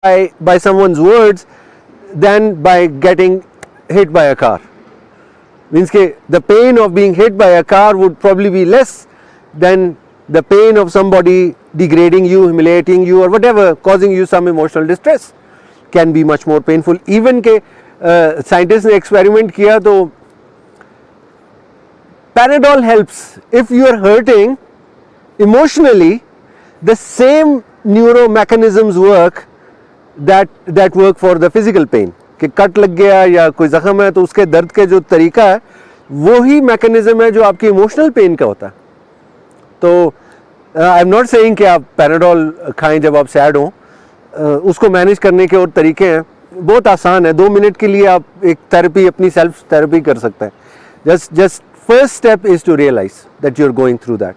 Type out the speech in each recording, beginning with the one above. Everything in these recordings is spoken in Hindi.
by someone's words than by getting hit by a car. Means ke the pain of being hit by a car would probably be less than the pain of somebody degrading you, humiliating you or whatever, causing you some emotional distress can be much more painful. Even ke scientists ने experiment किया तो Panadol helps if you are hurting emotionally. The same neuromechanisms work that work for the physical pain. कि कट लग गया या कोई जख्म है तो उसके दर्द के जो तरीका है वो ही मैकेनिज्म है जो आपकी इमोशनल पेन का होता है. तो आई एम नॉट सेइंग कि आप पैराडोल खाएं जब आप सैड हो. उसको मैनेज करने के और तरीके हैं, बहुत आसान है. 2 मिनट के लिए आप एक थेरेपी, अपनी सेल्फ थेरेपी कर सकते हैं. Just first step is to realise that you are going through that.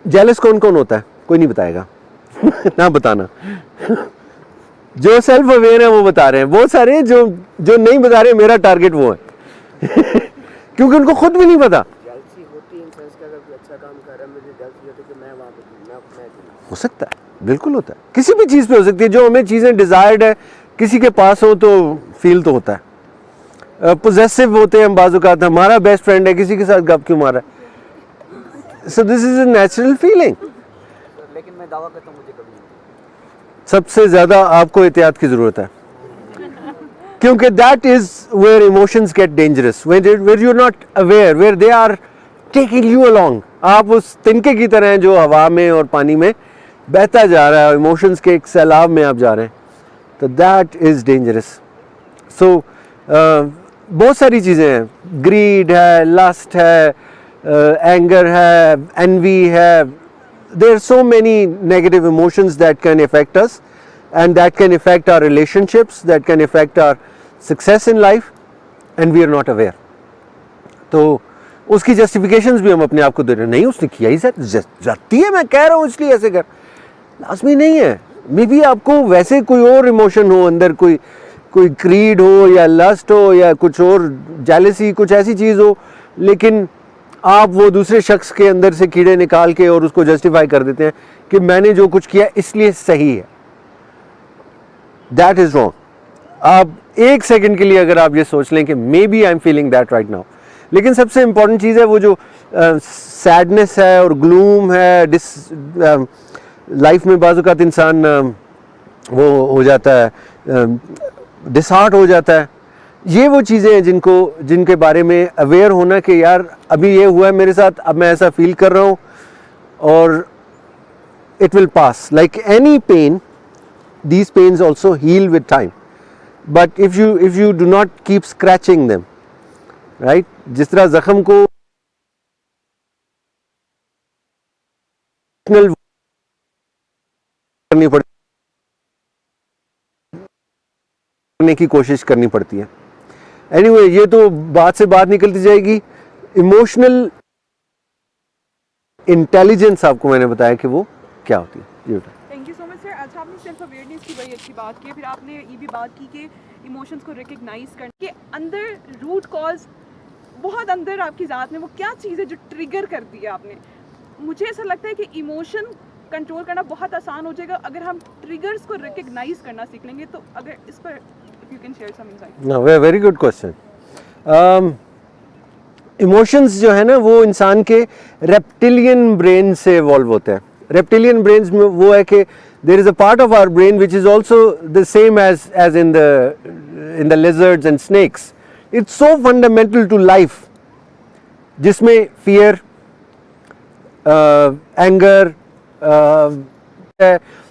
Jealous कौन कौन होता है? कोई नहीं बताएगा. ना बताना. जो सेल्फ अवेयर है वो बता रहे हैं. बहुत सारे जो नहीं बता रहे, मेरा टारगेट वो है. क्योंकि उनको खुद भी नहीं पता. हो सकता है, बिल्कुल होता है. किसी भी चीज़ पे हो सकती है. जो हमें चीज़ें डिजायर्ड है किसी के पास हो तो फील तो होता है. पोजेसिव होते हैं हम बाज़ औक़ात. हमारा बेस्ट फ्रेंड है, किसी के साथ गप क्यों मारा है. So this is a natural feeling. लेकिन मैं दावा करता हूँ मुझे कभी नहीं. सबसे ज़्यादा आपको एहतियात की ज़रूरत है, क्योंकि that is where emotions get dangerous. Where you are not aware, where they are taking you along. आप उस तिनके की तरह हैं जो हवा में और पानी में बहता जा रहा है. इमोशंस के एक सैलाब में आप जा रहे हैं, तो दैट इज़ डेंजरस. सो बहुत सारी चीज़ें हैं. ग्रीड है, लस्ट है, एंगर है, एनवी है. There are so many negative emotions that can affect us, and that can affect our relationships, that can affect our success in life, and we are not aware. तो उसकी justifications भी हम अपने आप को दे रहे हैं. नहीं, उसने किया ही जाती है, मैं कह रहा हूँ इसलिए ऐसे कर. लाजमी नहीं है. मे बी आपको वैसे कोई और इमोशन हो अंदर, कोई क्रीड हो या लस्ट हो या कुछ और जेलसी, कुछ ऐसी चीज़ हो, लेकिन आप वो दूसरे शख्स के अंदर से कीड़े निकाल के और उसको जस्टिफाई कर देते हैं कि मैंने जो कुछ किया इसलिए सही है. That is wrong. आप एक सेकंड के लिए अगर आप ये सोच लें कि maybe I am feeling that right now. लेकिन सबसे इंपॉर्टेंट चीज़ है वो जो सैडनेस है और ग्लूम है. लाइफ में बाज़ औक़ात इंसान वो हो जाता है, डिसहार्ट हो जाता है. ये वो चीज़ें हैं जिनके बारे में अवेयर होना कि यार अभी ये हुआ है मेरे साथ, अब मैं ऐसा फील कर रहा हूँ और it will pass. Like any pain, these pains also heal with time, but if you do not keep scratching them, right. जिस तरह जख्म को करनी करने की कोशिश करनी पड़ती है. एनीवे, ये तो बात से बात निकलती जाएगी. इमोशनल इंटेलिजेंस आपको मैंने बताया कि वो क्या होती है. जी बेटा. Thank you so much sir. अच्छा, आपने सेल्फ अवेयरनेस की बड़ी अच्छी बात की. फिर आपने ये भी बात की कि इमोशंस को रिकग्नाइज करने के अंदर रूट कॉज बहुत अंदर आपकी ज़ात में वो क्या चीज़ है जो ट्रिगर करती है आपने. मुझे ऐसा लगता है कि इमोशन कंट्रोल करना बहुत आसान हो जाएगा अगर हम ट्रिगर्स को रिकग्नाइज करना सीख लेंगे. तो अगर इस पर if you can share some insight. No, very good question. Emotions जो है ना वो इंसान के रेप्टिलियन ब्रेन से इवॉल्व होते हैं. रेप्टिलियन ब्रेन में वो है कि there is a part of our brain which is also the same as in the lizards and snakes. It's so fundamental to life, जिसमें फियर, एंगर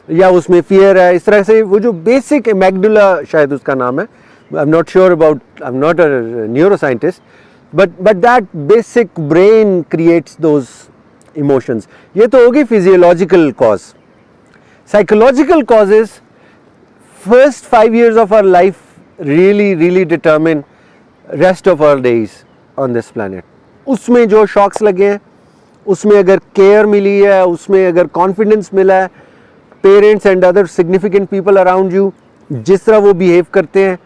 या उसमें फियर है. इस तरह से वो जो बेसिक एमेगडुला शायद उसका नाम है, I am not sure about, I am not a neuro scientist, but that basic brain creates those emotions. ये तो होगी physiological cause. Psychological causes, first 5 years of our life really determine rest of our days on this planet. उसमें जो शॉक्स लगे हैं, उसमें अगर केयर मिली है, उसमें अगर कॉन्फिडेंस मिला है, parents and other significant people around you जिस तरह वो बिहेव करते हैं,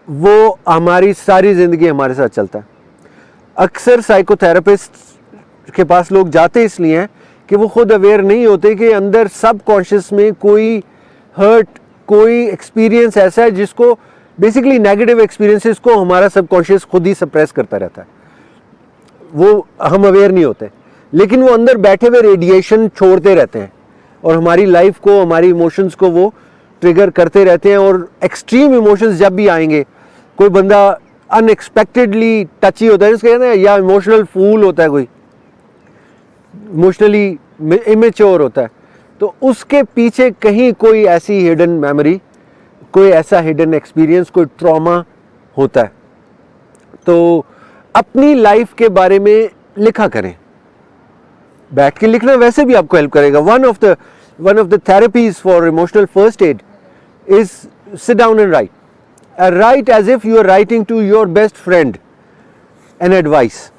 वो हमारी सारी ज़िंदगी हमारे साथ चलता है. अक्सर साइकोथेरेपिस्ट के पास लोग जाते इसलिए हैं कि वो खुद अवेयर नहीं होते कि अंदर सब कॉन्शियस में कोई हर्ट, कोई एक्सपीरियंस ऐसा है जिसको बेसिकली नेगेटिव एक्सपीरियंसेस को हमारा सबकॉन्शियस खुद ही सप्रेस करता रहता है, वो हम अवेयर नहीं होते, लेकिन वो अंदर बैठे हुए रेडिएशन छोड़ते रहते हैं और हमारी लाइफ को, हमारी इमोशंस को वो ट्रिगर करते रहते हैं। और एक्सट्रीम इमोशंस जब भी आएंगे, कोई बंदा अनएक्सपेक्टेडली टची होता है, जिसको कहते हैं, या इमोशनल फूल होता है, कोई इमोशनली इमेच्योर होता है, तो उसके पीछे कहीं कोई ऐसी हिडन मेमोरी, कोई ऐसा हिडन एक्सपीरियंस, कोई ट्रॉमा होता है। तो अपनी लाइफ के बारे में लिखा करें, बैठ के लिखना वैसे भी आपको हेल्प करेगा। One of the therapies for emotional first aid is sit down and write, write as if you are writing to your best friend an advice,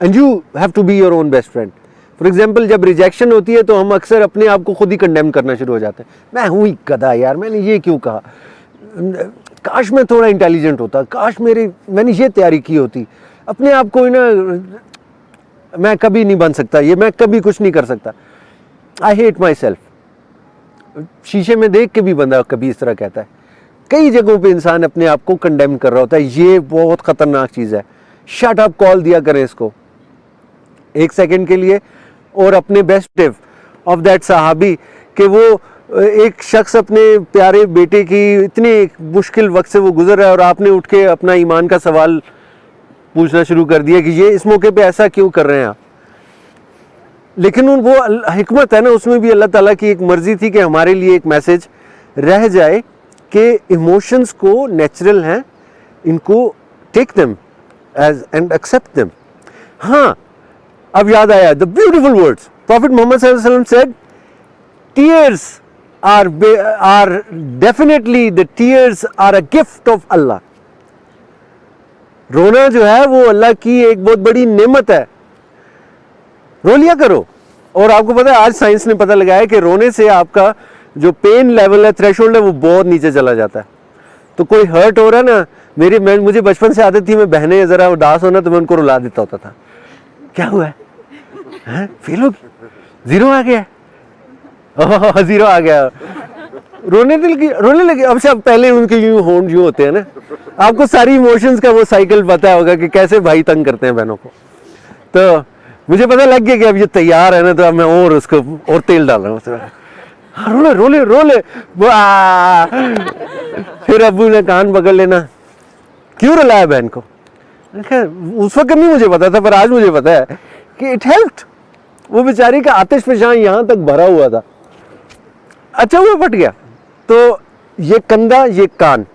and you have to be your own best friend. For example, जब रिजेक्शन होती है तो हम अक्सर अपने आप को खुद ही कंडेम करना शुरू हो जाते हैं, मैं हूँ ही गधा यार, मैंने ये क्यों कहा, काश मैं थोड़ा इंटेलिजेंट होता, काश मैंने ये तैयारी की होती, अपने आप को ना, मैं कभी नहीं बन सकता, ये मैं कभी कुछ नहीं कर सकता, आई हेट माई सेल्फ। शीशे में देख के भी बंदा कभी इस तरह कहता है। कई जगहों पे इंसान अपने आप को कंडेम कर रहा होता है, ये बहुत खतरनाक चीज़ है। शट अप कॉल दिया करें इसको 1 सेकंड के लिए, और अपने बेस्ट ऑफ दैट सहाबी कि वो एक शख्स अपने प्यारे बेटे की इतने मुश्किल वक्त से वो गुजर रहा है और आपने उठ के अपना ईमान का सवाल पूछना शुरू कर दिया कि ये इस मौके पे ऐसा क्यों कर रहे हैं आप। लेकिन वो हिकमत है ना, उसमें भी अल्लाह ताला की एक मर्जी थी कि हमारे लिए एक मैसेज रह जाए कि इमोशंस को नेचुरल हैं, इनको take them as and accept them. हाँ, अब याद आया the beautiful words prophet Muhammad सल्लल्लाहु अलैहि वसल्लम said, tears are definitely the tears are a gift of Allah. रोना जो है वो अल्लाह की एक बहुत बड़ी नेमत है, रो लिया करो। और आपको पता है, आज साइंस ने पता लगाया कि रोने से आपका जो पेन लेवल है, थ्रेशोल्ड है, वो बहुत नीचे चला जाता है। तो कोई हर्ट हो रहा है ना, मुझे बचपन से आदत थी, मैं बहनें जरा उदास होना तो मैं उनको रुला देता होता था। क्या हुआ है, फील हो, जीरो आ गया, जीरो आ गया, रोने लगे। अब सब पहले उनके यूं होते हैं ना, आपको सारी इमोशंस का वो साइकिल पता होगा कि कैसे भाई तंग करते हैं बहनों को। तो मुझे पता लग गया कि अब ये तैयार है ना, तो अब मैं और उसको और तेल डाल रहा हूँ उसमें। हाँ, रोले फिर अब्बू ने कान पकड़ लेना, क्यों रुलाया बहन को। उस वक्त नहीं मुझे पता था, पर आज मुझे पता है कि इट हेल्प्ड। वो बेचारी का आतिश पेशान यहाँ तक भरा हुआ था, अच्छा हुआ फट गया। तो ये कंधा, ये कान,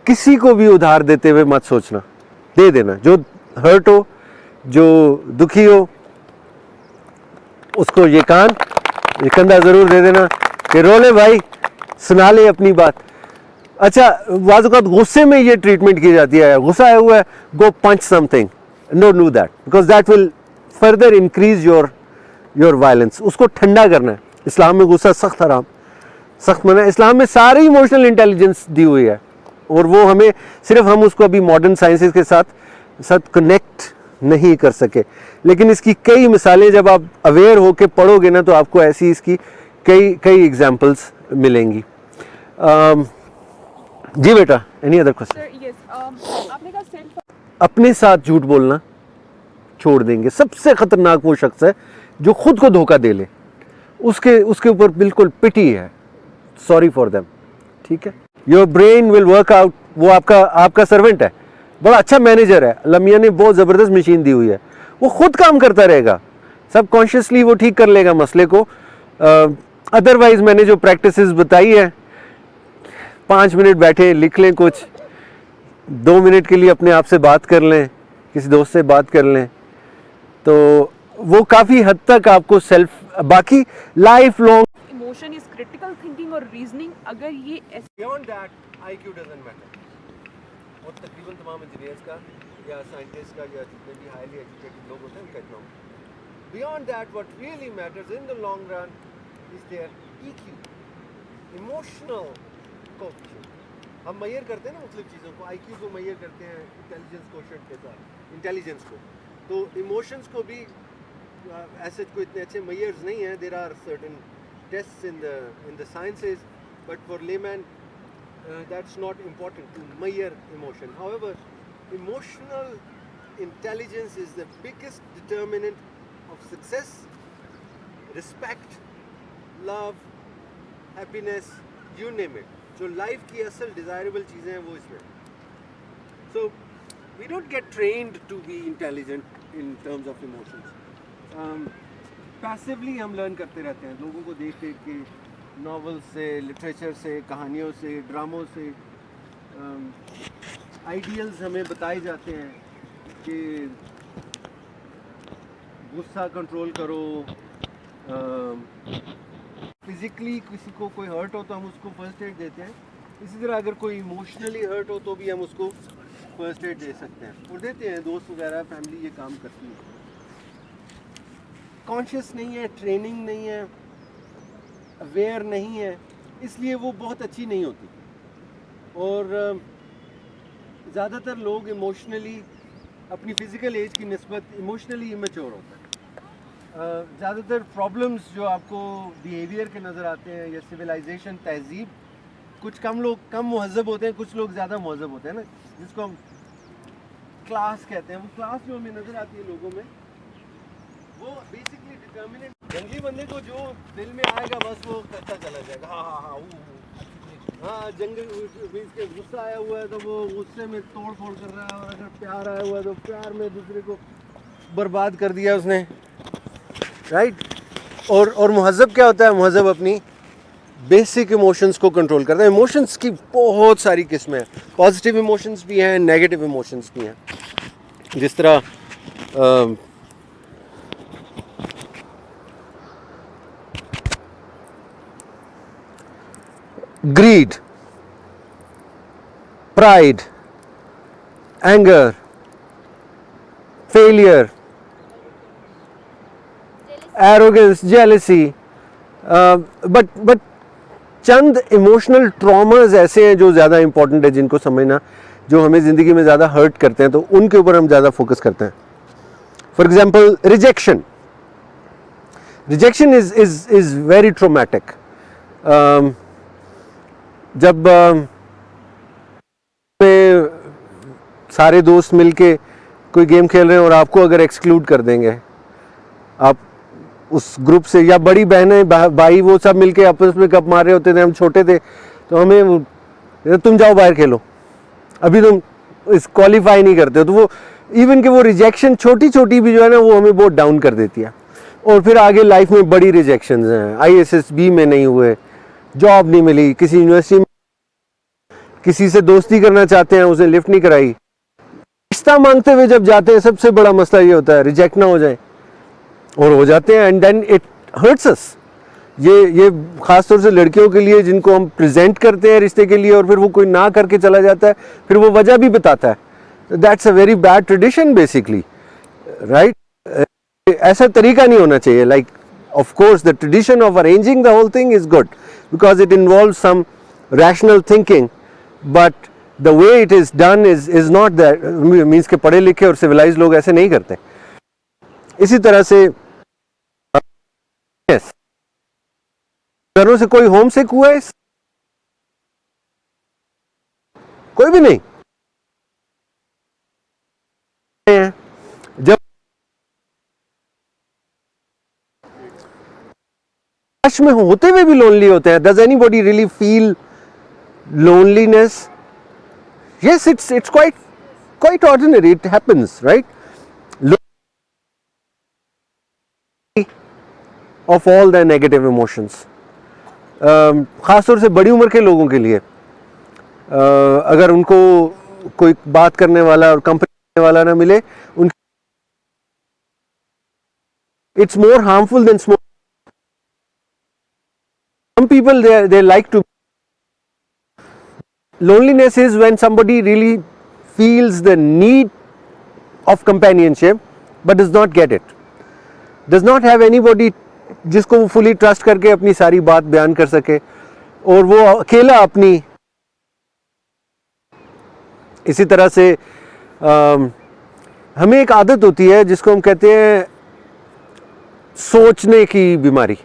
किसी को भी उधार देते हुए मत सोचना, दे देना। जो हर्ट हो, जो दुखी हो, उसको ये कान, ये कंधा जरूर दे देना कि रो ले भाई, सुना ले अपनी बात। अच्छा, बाज़ औक़ात गुस्से में ये ट्रीटमेंट की जाती है, गुस्सा आया हुआ है, go punch something, no do that, because that will further increase your violence. उसको ठंडा करना है। इस्लाम में गुस्सा सख्त हराम, सख्त मना। इस्लाम में सारी इमोशनल इंटेलिजेंस दी हुई है, और वो हमें सिर्फ हम उसको अभी मॉडर्न साइंसेस के साथ कनेक्ट नहीं कर सके। लेकिन इसकी कई मिसालें जब आप अवेयर होकर पढ़ोगे ना, तो आपको ऐसी इसकी कई एग्जाम्पल्स मिलेंगी। जी बेटा, एनी अदर क्वेश्चन? आपने कहा सेल्फ, अपने साथ झूठ बोलना छोड़ देंगे। सबसे खतरनाक वो शख्स है जो खुद को धोखा दे ले, उसके ऊपर बिल्कुल पिटी है, सॉरी फॉर देम, ठीक है। Your brain will work out, वो आपका सर्वेंट है, बड़ा अच्छा मैनेजर है। अल्लाह मियां ने बहुत ज़बरदस्त मशीन दी हुई है, वो खुद काम करता रहेगा, सबकॉन्शियसली वो ठीक कर लेगा मसले को। अदरवाइज मैंने जो प्रैक्टिसेस बताई है, 5 मिनट बैठे लिख लें कुछ, 2 मिनट के लिए अपने आप से बात कर लें, किसी दोस्त से बात कर लें, तो वो काफ़ी हद तक आपको सेल्फ, बाकी life long emotion is critical thinking और रीजनिंग, अगर ये beyond that IQ doesn't matter. वो तकरीबन तमाम इंजीनियर्स का या साइंटिस्ट का या जितने भी हाईली एजुकेटेड लोग होते हैं उनका इतना होता है। Beyond that what really matters in the long run is their EQ, emotional coefficient. हम मेजर करते हैं ना मुख्तलिफ चीज़ों को, आईक्यू को मेजर करते हैं इंटेलिजेंस कोएफिशिएंट के साथ, इंटेलिजेंस को, तो इमोशंस को भी ऐसे कोई इतने अच्छे मेजर्स नहीं हैं. There are certain tests in the sciences, but for layman that's not important to measure emotion. However, emotional intelligence is the biggest determinant of success, respect, love, happiness, you name it. जो लाइफ की असल डिज़ायरेबल चीज़ें हैं वो इसमें. So we don't get trained to be intelligent in terms of emotions. Passively हम लर्न करते रहते हैं लोगों को देख देख के, नॉवेल्स से, लिटरेचर से, कहानियों से, ड्रामों से. आइडियल्स हमें बताए जाते हैं कि गुस्सा कंट्रोल करो. फिज़िकली किसी को कोई हर्ट हो तो हम उसको फर्स्ट एड देते हैं. इसी तरह अगर कोई इमोशनली हर्ट हो तो भी हम उसको फर्स्ट एड दे सकते हैं और देते हैं. दोस्त वगैरह, फैमिली ये काम करती है. कॉन्शियस नहीं है, ट्रेनिंग नहीं है, अवेयर नहीं है, इसलिए वो बहुत अच्छी नहीं होती. और ज़्यादातर लोग इमोशनली अपनी फ़िज़िकल एज की निस्बत इमोशनली इमेच्योर होते हैं. ज़्यादातर प्रॉब्लम्स जो आपको बिहेवियर के नज़र आते हैं या सिविलाइजेशन, तहज़ीब, कुछ कम लोग कम मुहज़्ज़ब होते हैं, कुछ लोग ज़्यादा मुहज़्ज़ब होते हैं ना, जिसको हम क्लास कहते हैं. वो क्लास जो हमें नज़र आती है लोगों में, वो बेसिकली डिटर्मिनेंट. जंगली बंदे को जो दिल में आएगा बस वो करता चला जाएगा. हाँ, जंगल के गुस्सा आया हुआ है तो वो गुस्से में तोड़ फोड़ कर रहा है, और अगर प्यार आया हुआ है तो प्यार में दूसरे को बर्बाद कर दिया उसने, राइट. और मुहज़्ज़ब क्या होता है? मुहज़्ज़ब अपनी बेसिक इमोशंस को कंट्रोल करता है. इमोशंस की बहुत सारी किस्में हैं. पॉजिटिव इमोशंस भी हैं, नेगेटिव इमोशंस भी हैं. जिस तरह greed, pride, anger, failure, arrogance, jealousy, but Chand emotional traumas ऐसे हैं जो ज़्यादा इम्पॉर्टेंट है, जिनको समझना, जो हमें ज़िंदगी में ज़्यादा हर्ट करते हैं, तो उनके ऊपर हम ज़्यादा फोकस करते हैं. For example, rejection. Rejection is very traumatic. जब सारे दोस्त मिलके कोई गेम खेल रहे हैं और आपको अगर एक्सक्लूड कर देंगे, आप उस ग्रुप से, या बड़ी बहनें, भाई, वो सब मिलके आपस में कप मार रहे होते थे, हम छोटे थे तो हमें, तुम जाओ बाहर खेलो, अभी तुम इस क्वालिफाई नहीं करते हो. तो वो इवन कि वो रिजेक्शन छोटी छोटी भी जो है ना, वो हमें बहुत डाउन कर देती है. और फिर आगे लाइफ में बड़ी रिजेक्शंस हैं. ISSB में नहीं हुए, जॉब नहीं मिली, किसी यूनिवर्सिटी में किसी से दोस्ती करना चाहते हैं, उसे लिफ्ट नहीं कराई. रिश्ता मांगते हुए जब जाते हैं, सबसे बड़ा मसला ये होता है रिजेक्ट ना हो जाए, और हो जाते हैं. एंड देन इट हर्ट्स अस. ये खास तौर से लड़कियों के लिए, जिनको हम प्रेजेंट करते हैं रिश्ते के लिए और फिर वो कोई ना करके चला जाता है, फिर वो वजह भी बताता है. That's a very bad tradition basically, right. ऐसा तरीका नहीं होना चाहिए. Like, of course the tradition of arranging the whole thing is good because it involves some rational thinking, but the way it is done is not that, means के पढ़े लिखे और civilized लोग ऐसे नहीं करते. इसी तरह से घरों से कोई होम सिक हुआ है? कोई भी नहीं. जब में होते हुए भी लोनली होते हैं. Does anybody really feel loneliness? Yes, it's quite ordinary. It happens, right? Of all the negative emotions. ख़ास तौर से बड़ी उम्र के लोगों के लिए, अगर उनको कोई बात करने वाला और कंपनी करने वाला ना मिले, उन it's more harmful than smoking. Some people they like to. Loneliness is when somebody really feels the need of companionship but does not get it. Does not have anybody जिसको वो फुली ट्रस्ट करके अपनी सारी बात बयान कर सके, और वो अकेला अपनी. इसी तरह से हमें एक आदत होती है जिसको हम कहते हैं सोचने की बीमारी।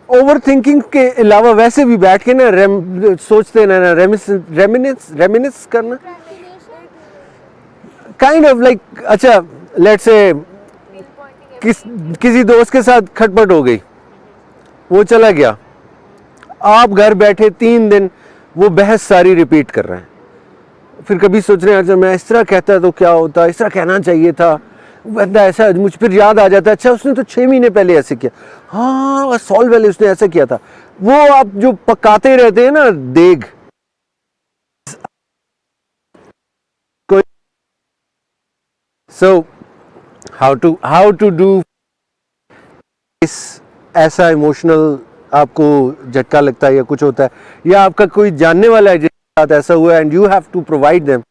ओवर थिंकिंग के अलावा वैसे भी बैठ के ना सोचते ना, रेमिनिस करना, काइंड ऑफ लाइक, अच्छा लेट्स से किसी दोस्त के साथ खटपट हो गई, वो चला गया, आप घर बैठे 3 दिन वो बहस सारी रिपीट कर रहे हैं, फिर कभी सोच रहे हैं अच्छा मैं इस तरह कहता तो क्या होता, इस तरह कहना चाहिए था, बंदा ऐसा, मुझ फिर याद आ जाता है अच्छा उसने तो 6 महीने पहले ऐसे किया, हाँ सॉल्व वाले उसने ऐसा किया था। वो आप जो पकाते रहते हैं ना देग, सो हाउ टू डू इस, ऐसा इमोशनल आपको झटका लगता है या कुछ होता है, या आपका कोई जानने वाला है जिसके साथ ऐसा हुआ and you have to provide them